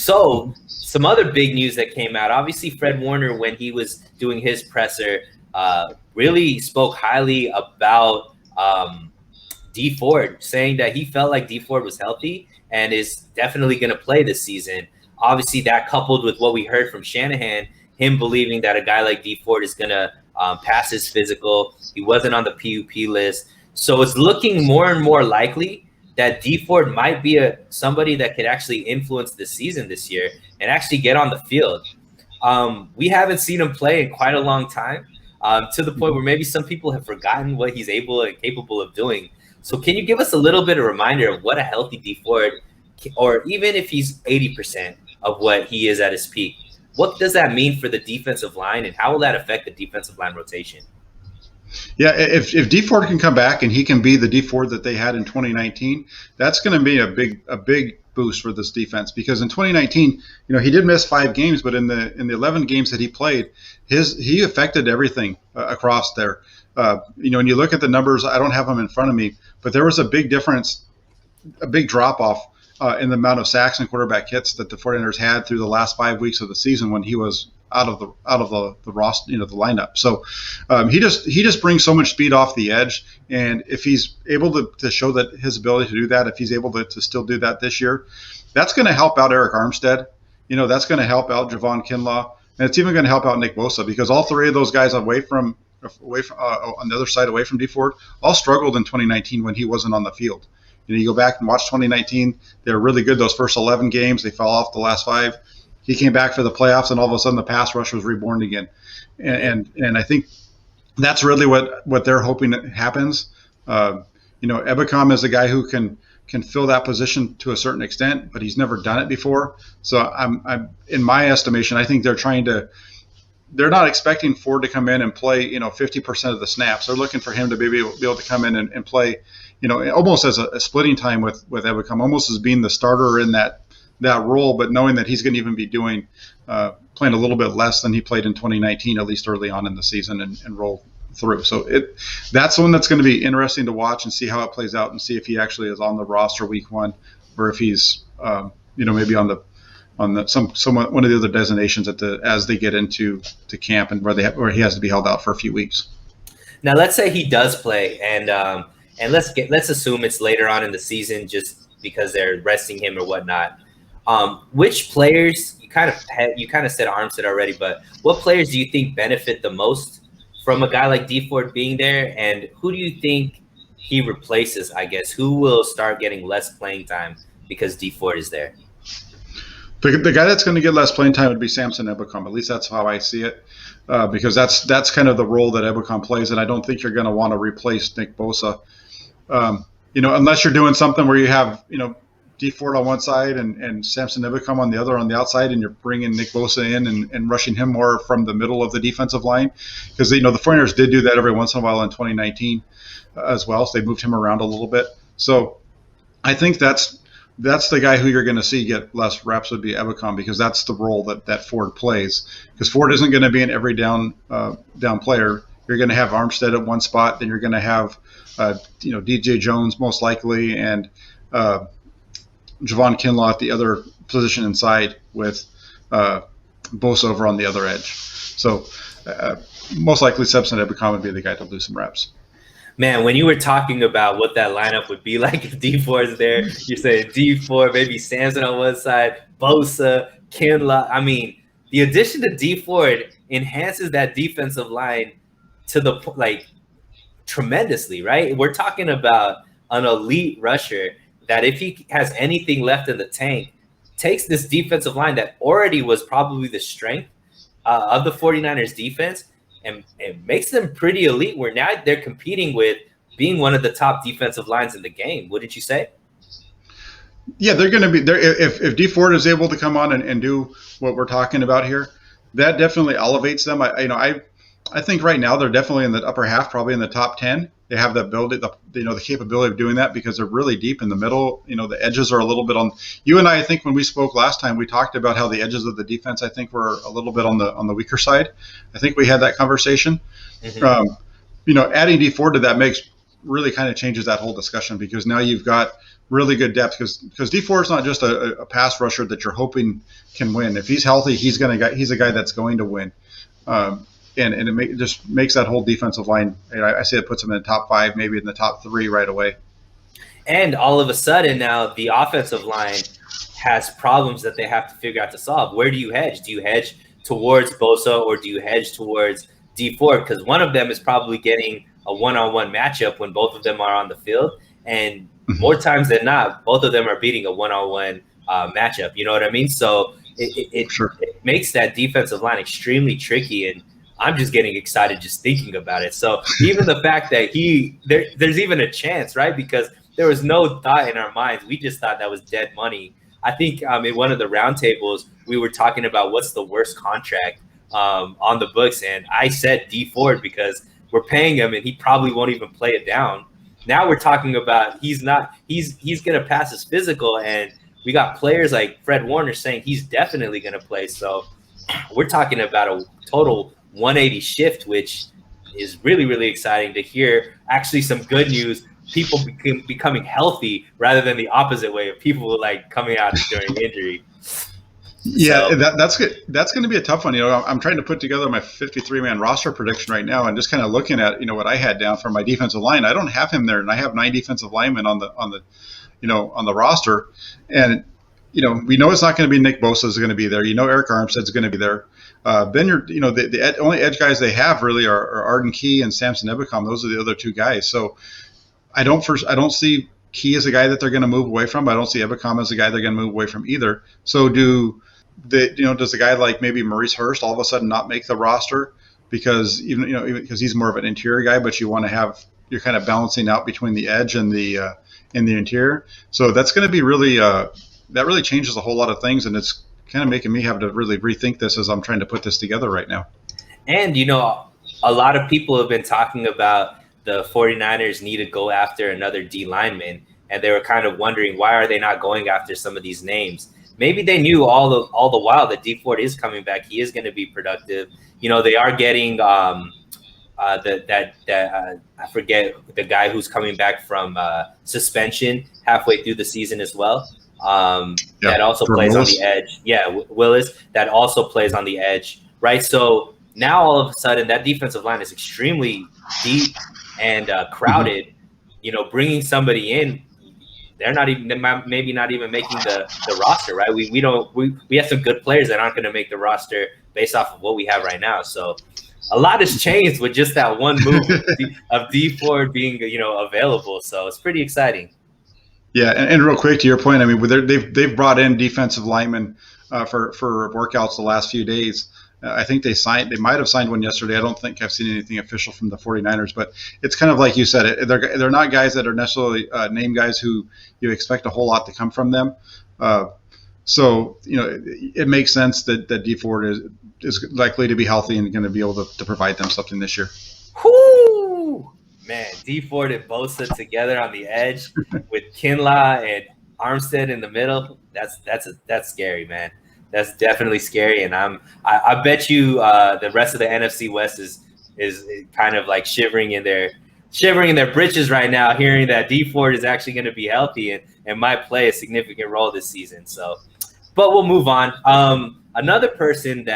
So some other big news that came out. Obviously, Fred Warner, when he was doing his presser, really spoke highly about Dee Ford, saying that he felt like Dee Ford was healthy and is definitely going to play this season. Obviously, that coupled with what we heard from Shanahan, him believing that a guy like Dee Ford is going to pass his physical. He wasn't on the PUP list. So it's looking more and more likely that Dee Ford might be somebody that could actually influence the season this year and actually get on the field. We haven't seen him play in quite a long time, to the point where maybe some people have forgotten what he's able and capable of doing. So can you give us a little bit of reminder of what a healthy Dee Ford, or even if he's 80% of what he is at his peak, what does that mean for the defensive line, and how will that affect the defensive line rotation? Yeah, if Dee Ford can come back and he can be the Dee Ford that they had in 2019, that's going to be a big boost for this defense, because in 2019, he did miss 5 games, but in the 11 games that he played, he affected everything across there. When you look at the numbers, I don't have them in front of me, but there was a big difference, a big drop off in the amount of sacks and quarterback hits that the 49ers had through the last 5 weeks of the season when he was out of the roster, the lineup. So he just brings so much speed off the edge, and if he's able to show that his ability to do that, if he's able to still do that this year, that's going to help out Eric Armstead. That's going to help out Javon Kinlaw, and it's even going to help out Nick Bosa, because all 3 of those guys away from on the other side, away from Dee Ford, all struggled in 2019 when he wasn't on the field. You go back and watch 2019; they were really good those first 11 games. They fell off the last 5. He came back for the playoffs, and all of a sudden the pass rush was reborn again. And I think that's really what they're hoping that happens. Ebicom is a guy who can fill that position to a certain extent, but he's never done it before. So I'm in my estimation, I think they're not expecting Ford to come in and play 50% of the snaps. They're looking for him to be able to come in and play almost as a splitting time with Ebicom, almost as being the starter in that role, but knowing that he's going to even be playing a little bit less than he played in 2019, at least early on in the season, and roll through. So that's one that's going to be interesting to watch and see how it plays out, and see if he actually is on the roster week 1, or if he's maybe on one of the other designations as they get into camp, and where he has to be held out for a few weeks. Now let's say he does play, and let's assume it's later on in the season, just because they're resting him or whatnot. Which players, you kind of said Armstead already, but what players do you think benefit the most from a guy like Dee Ford being there, and who do you think he replaces? I guess who will start getting less playing time because Dee Ford is there? The guy that's going to get less playing time would be Samson Ebicom. At least that's how I see it, because that's kind of the role that Ebicom plays, and I don't think you're going to want to replace Nick Bosa, unless you're doing something where you have Dee Ford on one side and Samson Ebicom on the other on the outside, and you're bringing Nick Bosa in and rushing him more from the middle of the defensive line, because the 49ers did do that every once in a while in 2019 as well. So they moved him around a little bit. So I think that's the guy who you're going to see get less reps would be Ebicom, because that's the role that Ford plays. Because Ford isn't going to be an every down player. You're going to have Armstead at one spot, then you're going to have DJ Jones most likely, and Javon Kinlaw at the other position inside, with Bosa over on the other edge. So most likely Samson Ebicom would be the guy to lose some reps. Man, when you were talking about what that lineup would be like if Dee Ford's there, you're saying Dee Ford, maybe Samson on one side, Bosa, Kinlaw. I mean, the addition to Dee Ford enhances that defensive line to tremendously, right? We're talking about an elite rusher that, if he has anything left in the tank, takes this defensive line that already was probably the strength of the 49ers defense, and it makes them pretty elite, where now they're competing with being one of the top defensive lines in the game. Wouldn't you say? Yeah, they're going to be there. If Dee Ford is able to come on and do what we're talking about here, that definitely elevates them. I think right now they're definitely in the upper half, probably in the top 10. They have the ability, the capability of doing that, because they're really deep in the middle. The edges are a little bit on. You and I think when we spoke last time, we talked about how the edges of the defense, I think, were a little bit on the weaker side. I think we had that conversation. Mm-hmm. Adding Dee Ford to that makes really kind of changes that whole discussion, because now you've got really good depth, because Dee Ford is not just a pass rusher that you're hoping can win. If he's healthy, he's a guy that's going to win. And it just makes that whole defensive line. I say it puts them in the top 5, maybe in the top 3 right away. And all of a sudden now the offensive line has problems that they have to figure out to solve. Where do you hedge? Do you hedge towards Bosa, or do you hedge towards Dee Ford? Because one of them is probably getting a one-on-one matchup when both of them are on the field. And more times than not, both of them are beating a one-on-one matchup. You know what I mean? So it makes that defensive line extremely tricky. And I'm just getting excited just thinking about it. So even the fact that there's even a chance, right? Because there was no thought in our minds. We just thought that was dead money. I think in one of the roundtables, we were talking about what's the worst contract on the books. And I said Dee Ford because we're paying him and he probably won't even play it down. Now we're talking about he's going to pass his physical. And we got players like Fred Warner saying he's definitely going to play. So we're talking about a total 180 shift, which is really, really exciting to hear. Actually, some good news. People becoming healthy rather than the opposite way of people like coming out during injury. Yeah, so that's good. That's going to be a tough one. I'm trying to put together my 53-man roster prediction right now, and just kind of looking at what I had down for my defensive line. I don't have him there, and I have 9 defensive linemen on the roster, and we know it's not going to be Nick Bosa is going to be there. Eric Armstead's going to be there. Then the only edge guys they have really are Arden Key and Samson Ebicom. Those are the other 2 guys. So I don't see Key as a guy that they're going to move away from. But I don't see Ebicom as a guy they're going to move away from either. So does a guy like maybe Maurice Hurst all of a sudden not make the roster because because he's more of an interior guy, but you're kind of balancing out between the edge and the interior. So that's going to be really that really changes a whole lot of things, and it's kind of making me have to really rethink this as I'm trying to put this together right now. And a lot of people have been talking about the 49ers need to go after another D lineman, and they were kind of wondering why are they not going after some of these names. Maybe they knew all the while that Dee Ford is coming back. He is going to be productive. They are getting I forget the guy who's coming back from suspension halfway through the season as well. That also plays Willis on the edge. Yeah, Willis, that also plays on the edge, right? So now all of a sudden that defensive line is extremely deep and crowded. Bringing somebody in, they're maybe not even making the roster, right? We have some good players that aren't going to make the roster based off of what we have right now. So a lot has changed with just that one move of Dee Ford being available. So it's pretty exciting. Yeah, and real quick to your point, I mean, they've brought in defensive linemen for workouts the last few days. I think they might have signed one yesterday. I don't think I've seen anything official from the 49ers, but it's kind of like you said, they're not guys that are necessarily name guys who you expect a whole lot to come from them. So it makes sense that Dee Ford is likely to be healthy and going to be able to provide them something this year. Whoo! Man, Dee Ford and Bosa together on the edge with Kinlaw and Armstead in the middle. That's scary, man. That's definitely scary, and I bet you the rest of the NFC West is kind of like shivering in their britches right now, hearing that Dee Ford is actually going to be healthy and might play a significant role this season. So, but we'll move on. Another person that